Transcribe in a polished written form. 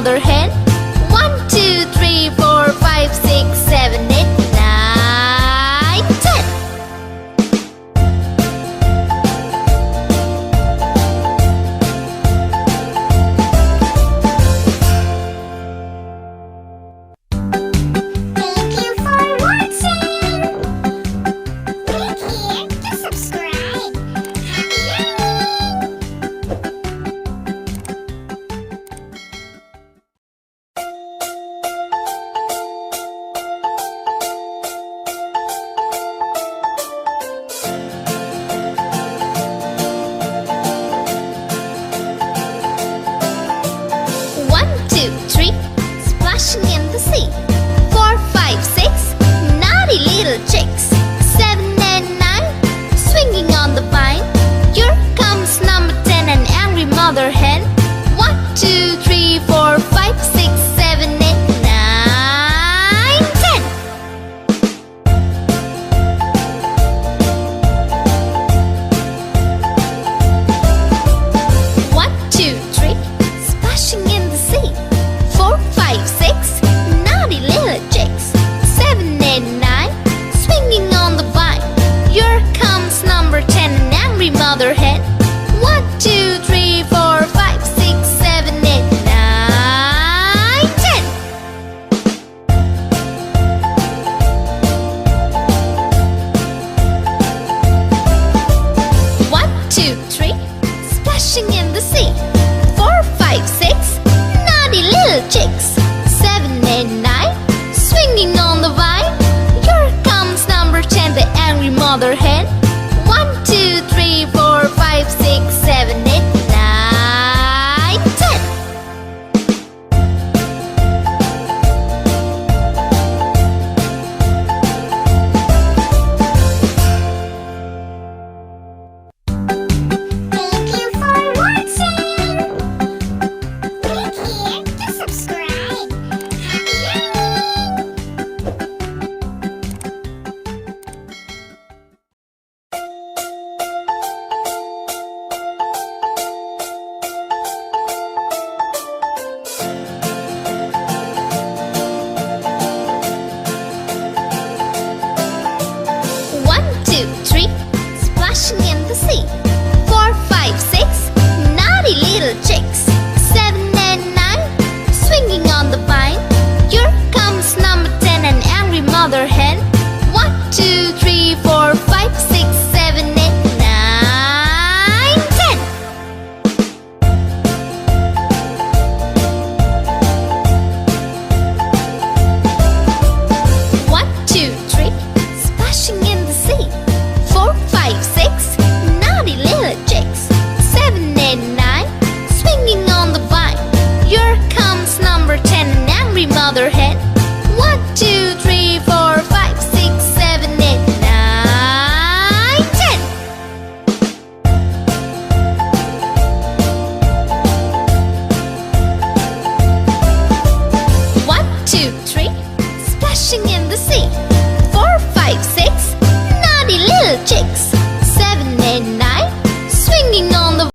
mother hen. 1, 2, 3, 4, 5, 6, 7, 8, 9, 10. Thank you for watching. Click here to subscribe. Happy learning! One, two, three, splashing in the sea. 4, 5, 6, naughty little chicks. 7 and 9, swinging on the vine. Here comes number 10, an angry mother hen. 1, 2, 3, 4, 5, 6, 7, 8, 9, 10. One, two, three, splashing in the sea. 4, 5, 6, naughty little chicks. 7 and 9, swinging on the vine. Here comes number 10, an angry mother hen. 1, 2, 3, 4, 5, 6, 7, 8, 9, 10. One, two, three, splashing in the sea. 4, 5, 6, naughty little chicks. 7 and 9, swinging on the vine. Here comes number 10, the angry mother hen.